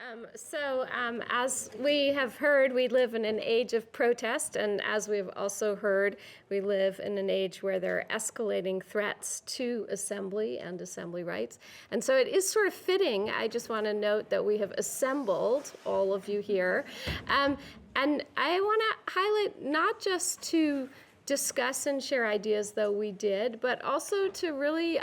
As we have heard, we live in an age of protest, and as we've also heard, we live in an age where there are escalating threats to assembly and assembly rights. And so it is sort of fitting, I just want to note that we have assembled all of you here. And I want to highlight not just to discuss and share ideas, though we did, but also to really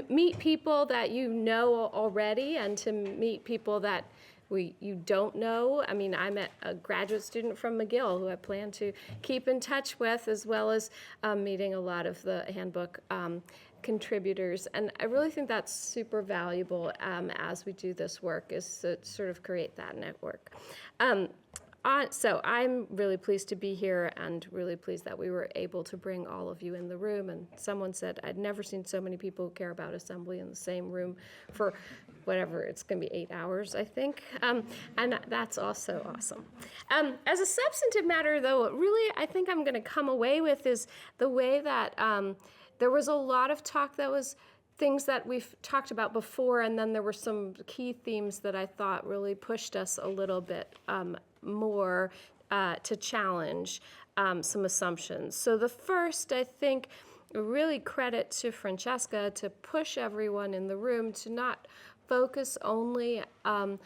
meet people that you know already and to meet people that you don't know. I mean, I met a graduate student from McGill who I plan to keep in touch with, as well as meeting a lot of the handbook contributors. And I really think that's super valuable as we do this work, is to sort of create that network. So I'm really pleased to be here and really pleased that we were able to bring all of you in the room. And someone said, I'd never seen so many people who care about assembly in the same room for whatever, it's going to be 8 hours, I think. And that's also awesome. As a substantive matter, though, what really I think I'm going to come away with is the way that there was a lot of talk that was things that we've talked about before, and then there were some key themes that I thought really pushed us a little bit more to challenge some assumptions. So the first, I think, really credit to Francesca to push everyone in the room to not focus only on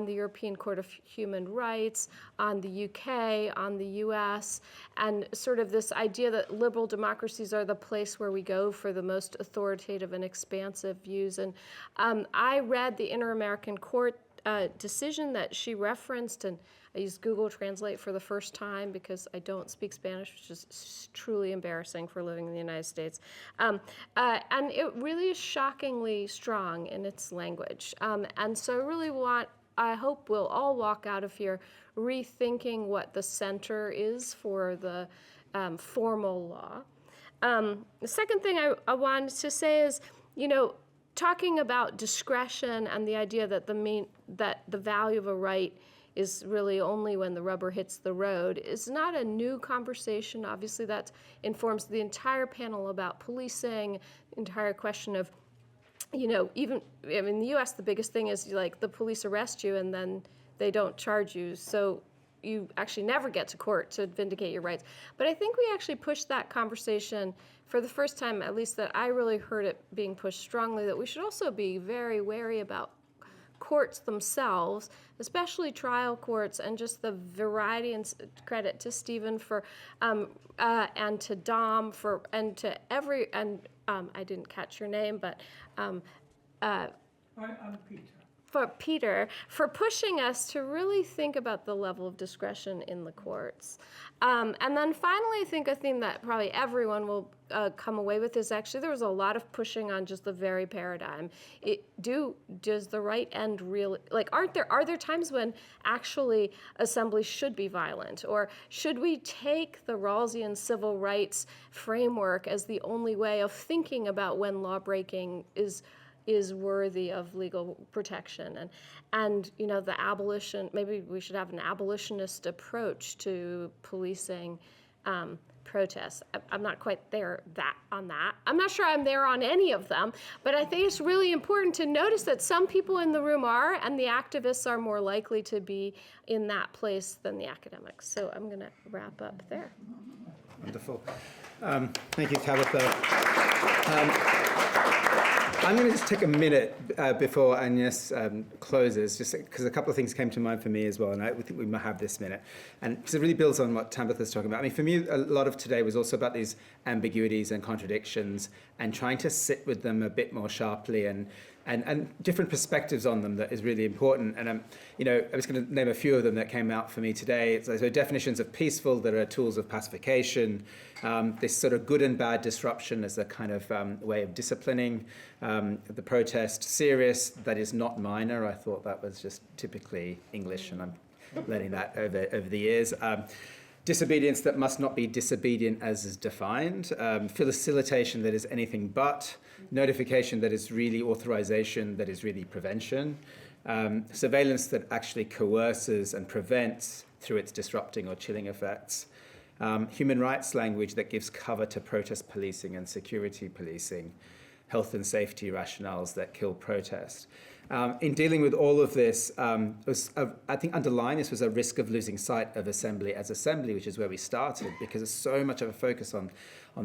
the European Court of Human Rights, on the UK, on the US, and sort of this idea that liberal democracies are the place where we go for the most authoritative and expansive views. And I read the Inter-American Court decision that she referenced, and I used Google Translate for the first time because I don't speak Spanish, which is truly embarrassing for living in the United States. And it really is shockingly strong in its language. And so I hope we'll all walk out of here rethinking what the center is for the formal law. The second thing I wanted to say is, talking about discretion and the idea that the value of a right is really only when the rubber hits the road is not a new conversation. Obviously, that informs the entire panel about policing, the entire question of, even in the U.S., the biggest thing is like the police arrest you and then they don't charge you. So you actually never get to court to vindicate your rights. But I think we actually pushed that conversation for the first time, at least that I really heard it being pushed strongly, that we should also be very wary about courts themselves, especially trial courts, and just the variety, and credit to Stephen for, and to Dom for, and to I didn't catch your name, but I'm Peter. For Peter, for pushing us to really think about the level of discretion in the courts. And then finally, I think a theme that probably everyone will come away with is actually there was a lot of pushing on just the very paradigm. Does the right end really, are there times when actually assembly should be violent? Or should we take the Rawlsian civil rights framework as the only way of thinking about when law breaking is worthy of legal protection, and the abolition, maybe we should have an abolitionist approach to policing protests. I'm not quite there on that. I'm not sure I'm there on any of them, but I think it's really important to notice that some people in the room are, and the activists are more likely to be in that place than the academics. So I'm going to wrap up there. Wonderful. Thank you, Tabatha. I'm going to just take a minute before Agnès closes, just because a couple of things came to mind for me as well, and I think we might have this minute. And because it really builds on what Tabatha's talking about. I mean, for me, a lot of today was also about these ambiguities and contradictions and trying to sit with them a bit more sharply and different perspectives on them that is really important. And I was going to name a few of them that came out for me today. So definitions of peaceful that are tools of pacification, this sort of good and bad disruption as a kind of way of disciplining the protest. Serious, that is not minor. I thought that was just typically English, and I'm learning that over the years. Disobedience that must not be disobedient as is defined. Facilitation that is anything but. Notification that is really authorization, that is really prevention. Surveillance that actually coerces and prevents through its disrupting or chilling effects. Human rights language that gives cover to protest policing and security policing. health and safety rationales that kill protest. In dealing with all of this, I think underlying this was a risk of losing sight of assembly as assembly, which is where we started, because there's so much of a focus on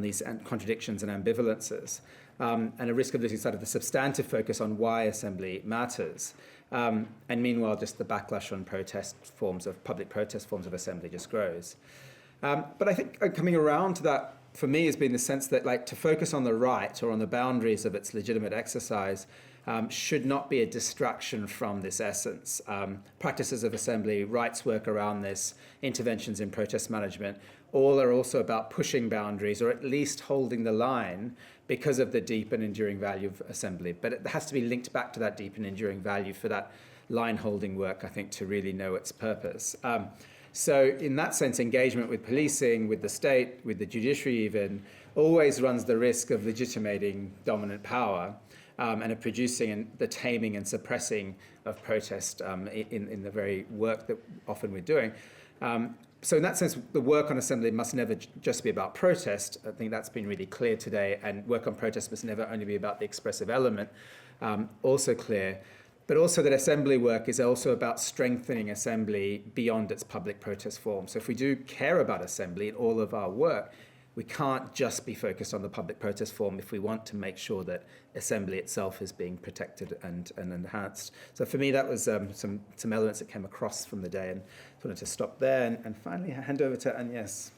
these contradictions and ambivalences, and a risk of losing sight of the substantive focus on why assembly matters. And meanwhile, just the backlash on public protest forms of assembly just grows. But I think coming around to that, for me, has been the sense that, like, to focus on the right or on the boundaries of its legitimate exercise should not be a distraction from this essence. Practices of assembly, rights work around this, interventions in protest management, all are also about pushing boundaries, or at least holding the line, because of the deep and enduring value of assembly. But it has to be linked back to that deep and enduring value for that line-holding work, I think, to really know its purpose. So in that sense, engagement with policing, with the state, with the judiciary even, always runs the risk of legitimating dominant power, and of producing the taming and suppressing of protest in the very work that often we're doing. So in that sense, the work on assembly must never just be about protest. I think that's been really clear today, and work on protest must never only be about the expressive element, also clear. But also that assembly work is also about strengthening assembly beyond its public protest form. So if we do care about assembly in all of our work, we can't just be focused on the public protest form if we want to make sure that assembly itself is being protected and enhanced. So for me, that was some elements that came across from the day, and I wanted to stop there and finally hand over to Agnès.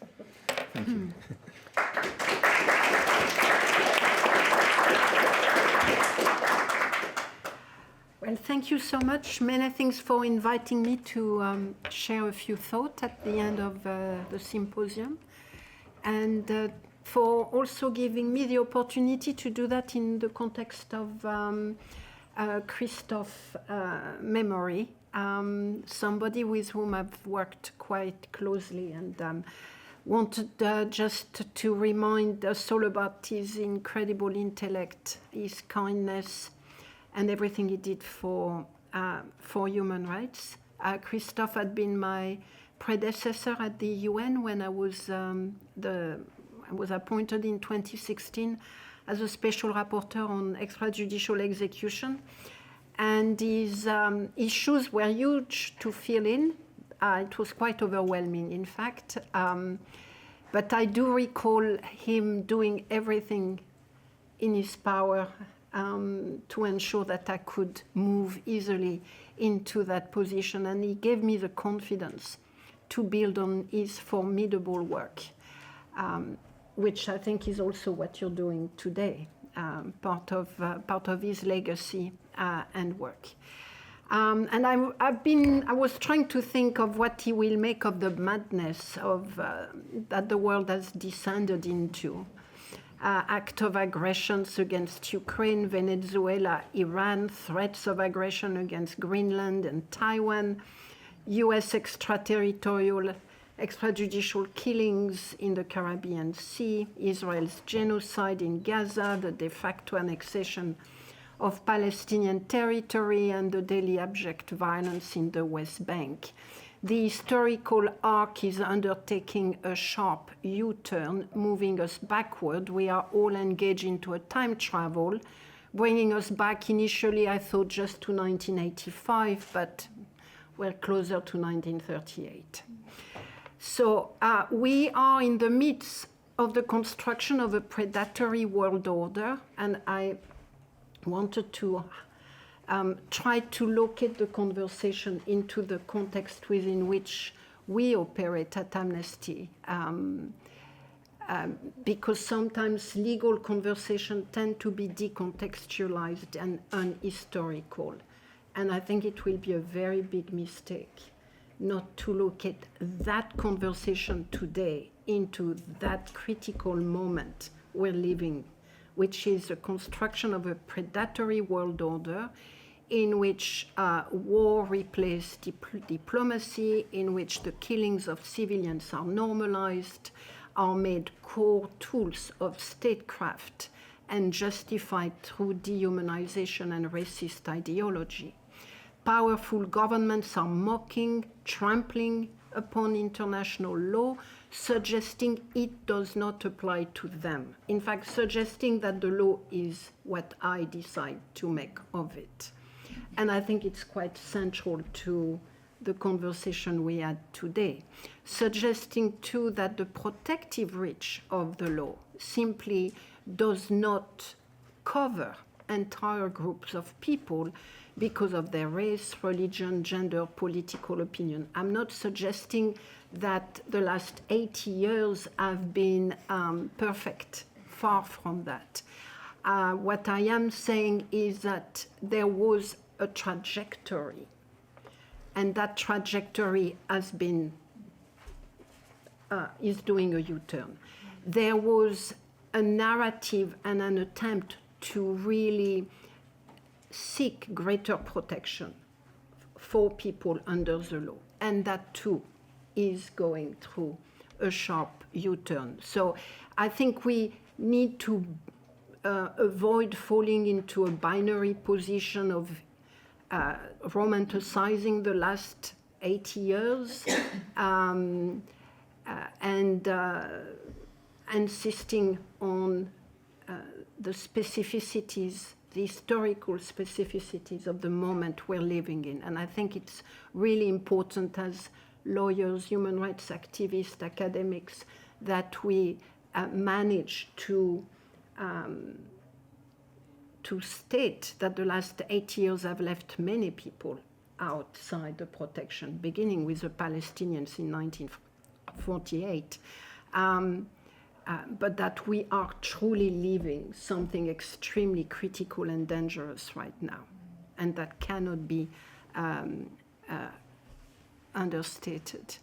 Thank you. Well, thank you so much. Many thanks for inviting me to share a few thoughts at the end of the symposium, and for also giving me the opportunity to do that in the context of Christophe's memory, somebody with whom I've worked quite closely, and wanted just to remind us all about his incredible intellect, his kindness, and everything he did for human rights. Christophe had been my predecessor at the UN when I was appointed in 2016 as a special rapporteur on extrajudicial execution, and his issues were huge to fill in. It was quite overwhelming, in fact, but I do recall him doing everything in his power to ensure that I could move easily into that position. And he gave me the confidence to build on his formidable work, which I think is also what you're doing today, part of his legacy and work. And I was trying to think of what he will make of the madness of that the world has descended into. Act of aggressions against Ukraine, Venezuela, Iran, threats of aggression against Greenland and Taiwan, US extraterritorial, extrajudicial killings in the Caribbean Sea, Israel's genocide in Gaza, the de facto annexation of Palestinian territory, and the daily abject violence in the West Bank. The historical arc is undertaking a sharp U-turn, moving us backward. We are all engaged into a time travel, bringing us back initially, I thought, just to 1985, but we're closer to 1938. So we are in the midst of the construction of a predatory world order, and I wanted to try to locate the conversation into the context within which we operate at Amnesty, because sometimes legal conversations tend to be decontextualized and unhistorical. And I think it will be a very big mistake not to locate that conversation today into that critical moment we're living, which is the construction of a predatory world order in which war replaced diplomacy, in which the killings of civilians are normalized, are made core tools of statecraft, and justified through dehumanization and racist ideology. Powerful governments are mocking, trampling upon international law, suggesting it does not apply to them. In fact, suggesting that the law is what I decide to make of it. And I think it's quite central to the conversation we had today, suggesting too that the protective reach of the law simply does not cover entire groups of people because of their race, religion, gender, political opinion. I'm not suggesting that the last 80 years have been perfect, far from that. What I am saying is that there was a trajectory, and that trajectory has been, is doing a U-turn. There was a narrative and an attempt to really seek greater protection for people under the law. And that too is going through a sharp U-turn. So I think we need to avoid falling into a binary position of romanticizing the last 80 years and insisting on the specificities, the historical specificities of the moment we're living in. And I think it's really important as lawyers, human rights activists, academics, that we manage to state that the last 8 years have left many people outside the protection, beginning with the Palestinians in 1948. But that we are truly living something extremely critical and dangerous right now, and that cannot be understated.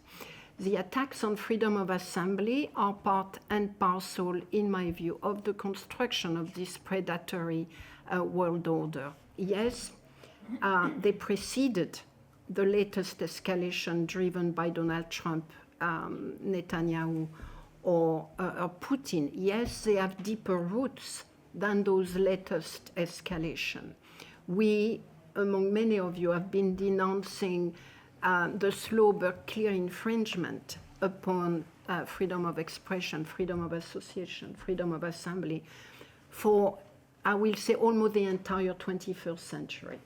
The attacks on freedom of assembly are part and parcel, in my view, of the construction of this predatory world order. Yes, they preceded the latest escalation driven by Donald Trump, Netanyahu, or Putin. Yes, they have deeper roots than those latest escalation. We, among many of you, have been denouncing the slow but clear infringement upon freedom of expression, freedom of association, freedom of assembly for, I will say, almost the entire 21st century,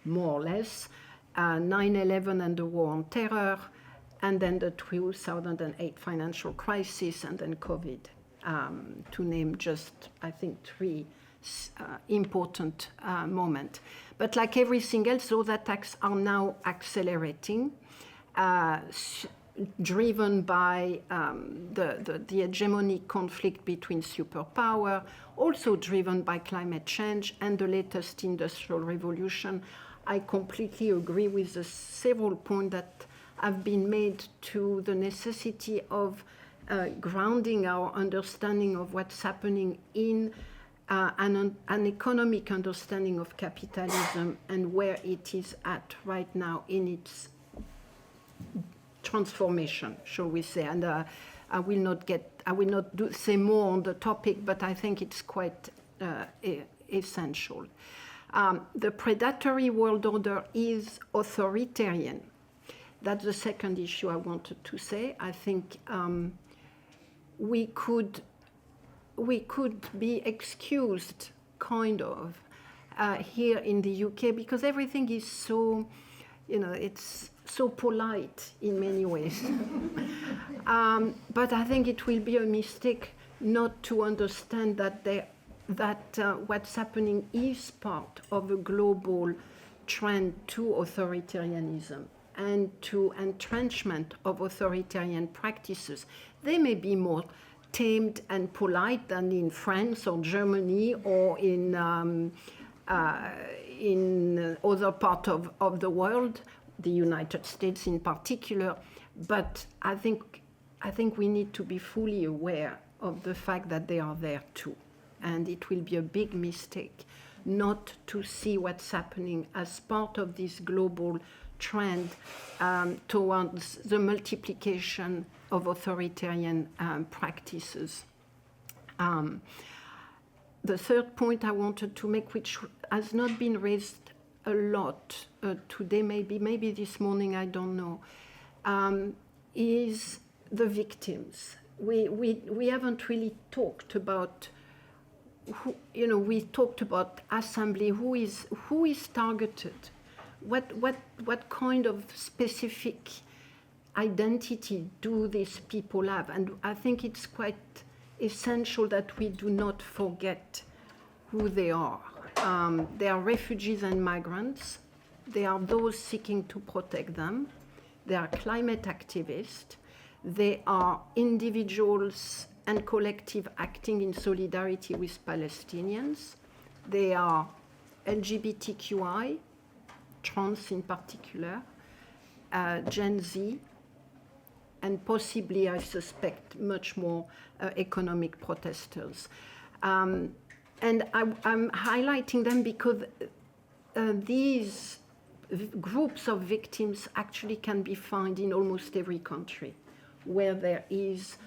more or less. 9/11 and the war on terror, and then the 2008 financial crisis, and then COVID, to name just, I think, three important moments. But like everything else, those attacks are now accelerating, driven by the hegemonic conflict between superpower, also driven by climate change and the latest industrial revolution. I completely agree with the several points that have been made to the necessity of grounding our understanding of what's happening in an economic understanding of capitalism and where it is at right now in its transformation, shall we say. And I will not say more on the topic, but I think it's quite essential. The predatory world order is authoritarian. That's the second issue I wanted to say. I think we could be excused, kind of, here in the UK, because everything is so, it's so polite in many ways. But I think it will be a mistake not to understand that what's happening is part of a global trend to authoritarianism and to entrenchment of authoritarian practices. They may be more tamed and polite than in France or Germany or in other parts of the world, the United States in particular. But I think we need to be fully aware of the fact that they are there too. And it will be a big mistake not to see what's happening as part of this global trend towards the multiplication of authoritarian practices. The third point I wanted to make, which has not been raised a lot today, maybe this morning, I don't know, is the victims. We haven't really talked about who, we talked about assembly, who is targeted, what kind of specific identity do these people have? And I think it's quite essential that we do not forget who they are. They are refugees and migrants. They are those seeking to protect them. They are climate activists. They are individuals and collective acting in solidarity with Palestinians. They are LGBTQI, trans in particular, Gen Z, and possibly, I suspect, much more economic protesters. And I'm highlighting them because these groups of victims actually can be found in almost every country where there is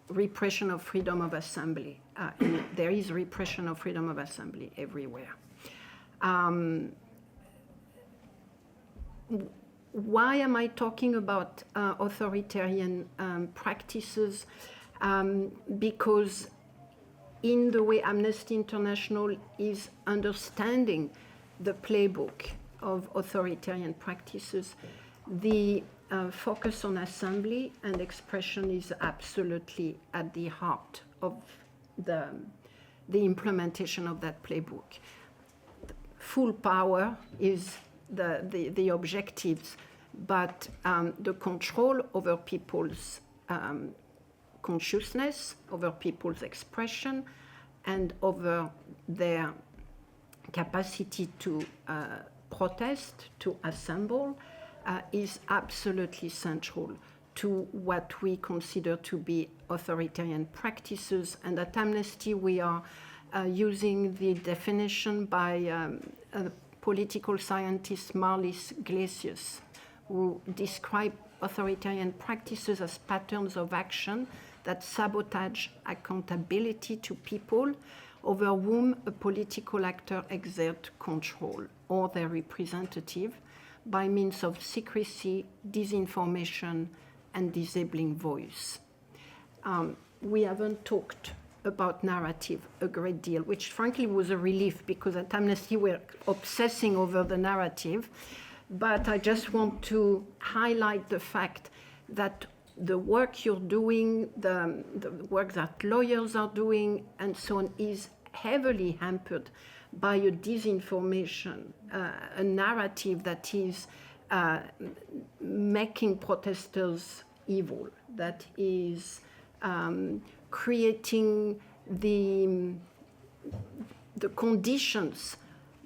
repression of freedom of assembly. There is repression of freedom of assembly everywhere. Why am I talking about authoritarian practices? Because in the way Amnesty International is understanding the playbook of authoritarian practices, the focus on assembly and expression is absolutely at the heart of the implementation of that playbook. Full power is the objectives, but the control over people's consciousness, over people's expression, and over their capacity to protest, to assemble, is absolutely central to what we consider to be authoritarian practices. And at Amnesty, we are using the definition by political scientist Marlis Glacius, who describe authoritarian practices as patterns of action that sabotage accountability to people over whom a political actor exerts control or their representative by means of secrecy, disinformation, and disabling voice. We haven't talked about narrative a great deal, which frankly was a relief because at Amnesty we're obsessing over the narrative. But I just want to highlight the fact that the work you're doing, the work that lawyers are doing, and so on, is heavily hampered by a disinformation, a narrative that is making protesters evil, that is creating the conditions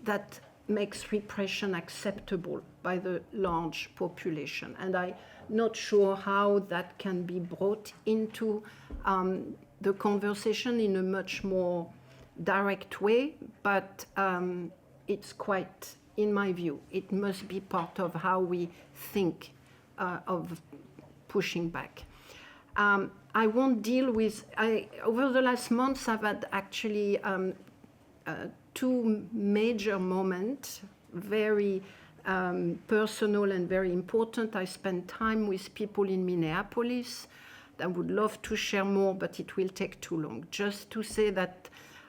that makes repression acceptable by the large population. And I'm not sure how that can be brought into the conversation in a much more direct way, but it's quite, in my view, it must be part of how we think of pushing back. I won't deal with, over the last months I've had actually two major moments, very personal and very important. I spent time with people in Minneapolis. I would love to share more, but it will take too long. Just to say that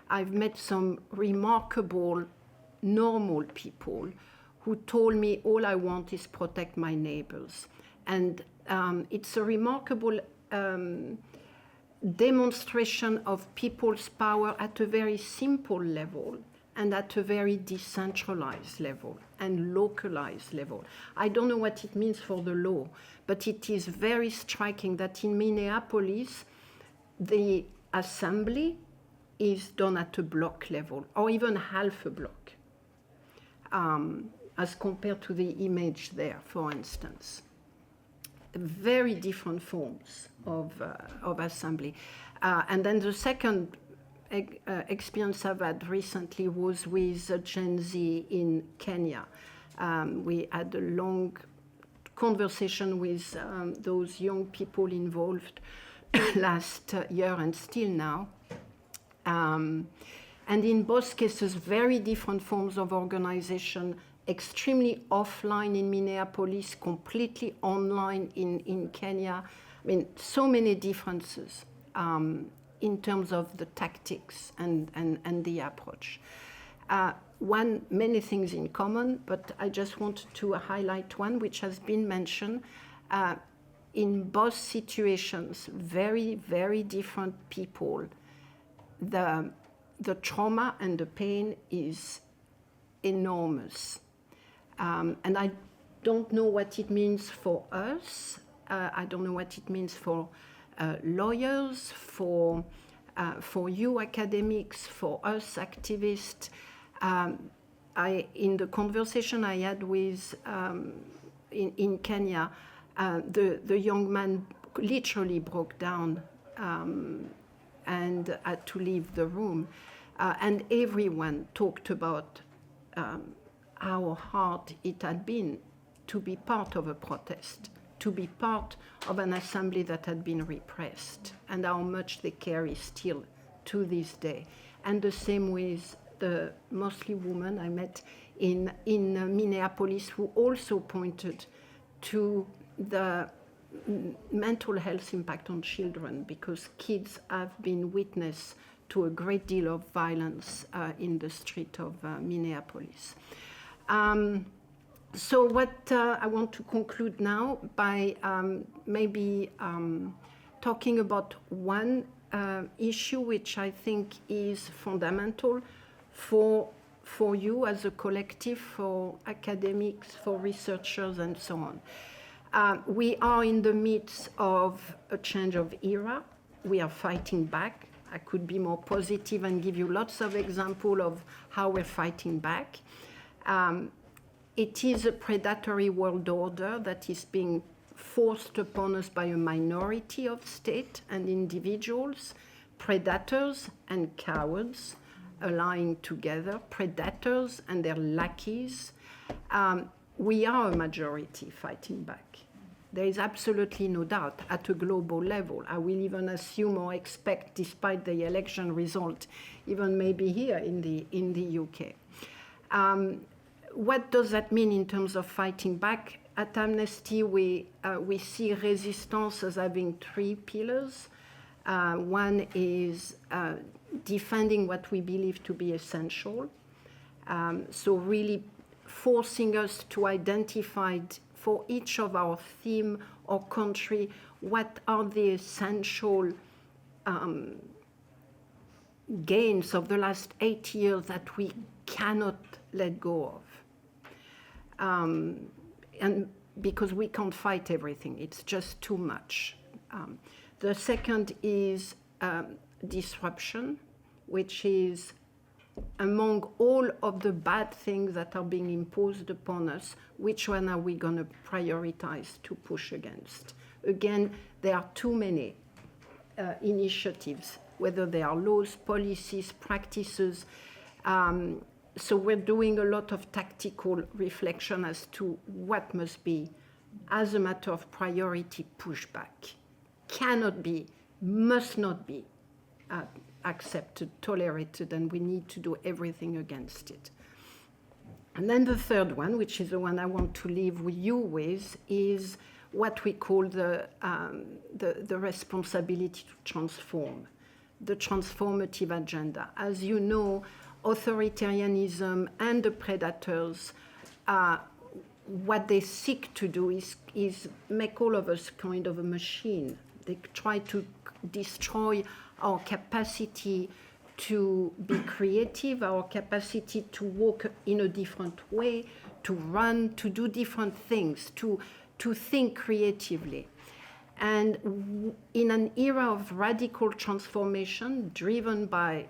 I've met some remarkable, normal people who told me all I want is protect my neighbors. And it's a remarkable demonstration of people's power at a very simple level and at a very decentralized level and localized level. I don't know what it means for the law, but it is very striking that in Minneapolis, the assembly is done at a block level, or even half a block, as compared to the image there, for instance. Very different forms of assembly. And then the second experience I've had recently was with Gen Z in Kenya. We had a long conversation with those young people involved last year and still now. And in both cases, very different forms of organization, extremely offline in Minneapolis, completely online in Kenya. I mean, so many differences in terms of the tactics and the approach. Many things in common, but I just want to highlight one which has been mentioned. In both situations, very, very different people, the trauma and the pain is enormous. And I don't know what it means for us. I don't know what it means for lawyers, for you academics, for us activists. In the conversation I had with in Kenya, the young man literally broke down and had to leave the room. And everyone talked about how hard it had been to be part of a protest, to be part of an assembly that had been repressed, and how much they carry still to this day. And the same with the mostly women I met in Minneapolis, who also pointed to the mental health impact on children, because kids have been witness to a great deal of violence in the street of Minneapolis. So what I want to conclude now by maybe talking about one issue which I think is fundamental for you as a collective, for academics, for researchers, and so on. We are in the midst of a change of era. We are fighting back. I could be more positive and give you lots of examples of how we're fighting back. It is a predatory world order that is being forced upon us by a minority of states and individuals, predators and cowards allying together, predators and their lackeys. We are a majority fighting back. There is absolutely no doubt at a global level. I will even assume or expect, despite the election result, even maybe here in the UK. What does that mean in terms of fighting back? At Amnesty, we see resistance as having three pillars. One is defending what we believe to be essential. So really forcing us to identify for each of our theme or country what are the essential gains of the last 8 years that we cannot let go of. And because we can't fight everything, it's just too much. The second is disruption, which is among all of the bad things that are being imposed upon us, which one are we going to prioritize to push against? Again, there are too many initiatives, whether they are laws, policies, practices. So we're doing a lot of tactical reflection as to what must be, as a matter of priority, pushback. Cannot be, must not be accepted, tolerated, and we need to do everything against it. And then the third one, which is the one I want to leave you with, is what we call the responsibility to transform, the transformative agenda. As you know, authoritarianism and the predators, what they seek to do is make all of us kind of a machine. They try to destroy our capacity to be creative, our capacity to walk in a different way, to run, to do different things, to think creatively. And in an era of radical transformation driven by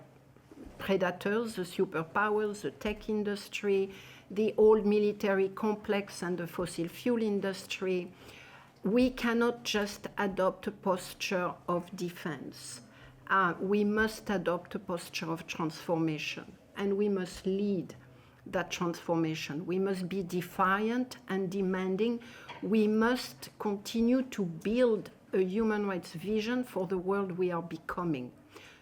predators, the superpowers, the tech industry, the old military complex and the fossil fuel industry, we cannot just adopt a posture of defense. We must adopt a posture of transformation, and we must lead that transformation. We must be defiant and demanding. We must continue to build a human rights vision for the world we are becoming,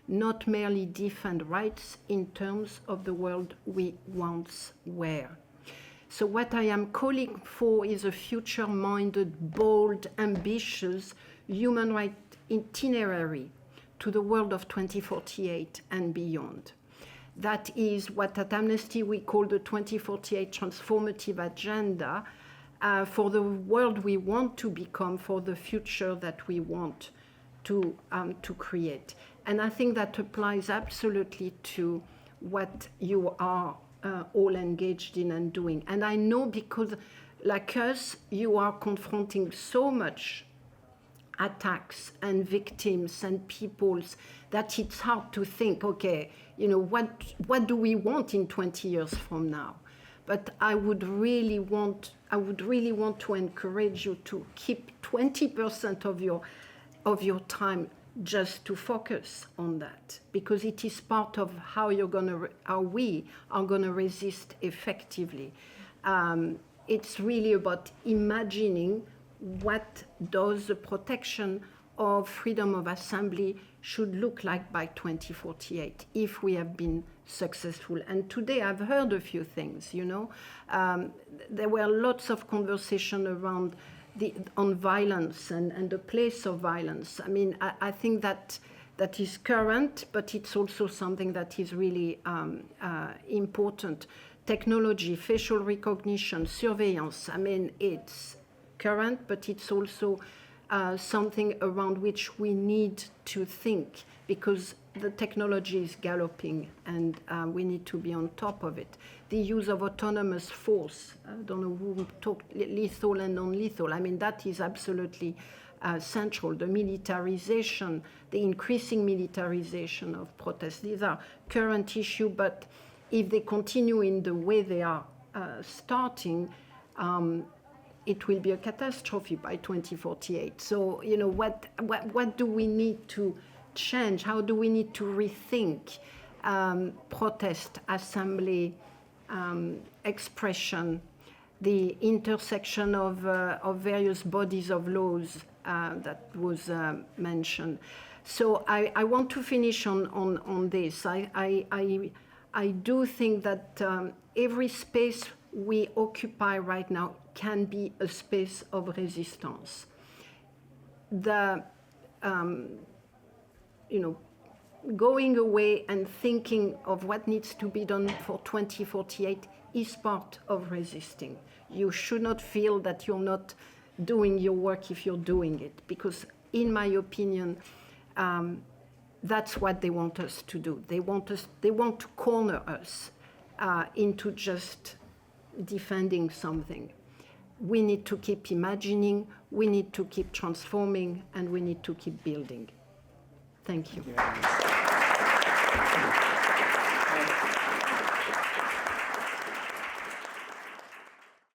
not merely defend rights in terms of the world we once were. So what I am calling for is a future-minded, bold, ambitious human rights itinerary to the world of 2048 and beyond. That is what at Amnesty we call the 2048 transformative agenda for the world we want to become, for the future that we want to create. And I think that applies absolutely to what you are all engaged in and doing. And I know because, like us, you are confronting so much attacks and victims and peoples that it's hard to think, okay, you know, what do we want in 20 years from now? But I would really want to encourage you to keep 20% of your time just to focus on that, because it is part of how we are gonna resist effectively. It's really about imagining what does the protection of freedom of assembly should look like by 2048 if we have been successful. And today I've heard a few things, you know. There were lots of conversation around on violence and the place of violence. I mean, I think that is current, but it's also something that is really important. Technology, facial recognition, surveillance, I mean, it's current, but it's also something around which we need to think, because the technology is galloping and we need to be on top of it. The use of autonomous force, I don't know who talked lethal and non-lethal, I mean, that is absolutely central. The militarization, the increasing militarization of protests, these are current issues, but if they continue in the way they are starting, it will be a catastrophe by 2048. So, you know, what do we need to change? How do we need to rethink protest, assembly, expression, the intersection of various bodies of laws that was mentioned? So I want to finish on this. I do think that every space we occupy right now can be a space of resistance. Going away and thinking of what needs to be done for 2048 is part of resisting. You should not feel that you're not doing your work if you're doing it, because in my opinion, that's what they want us to do. They want to corner us into just defending something. We need to keep imagining, we need to keep transforming, and we need to keep building. Thank you. Thank you.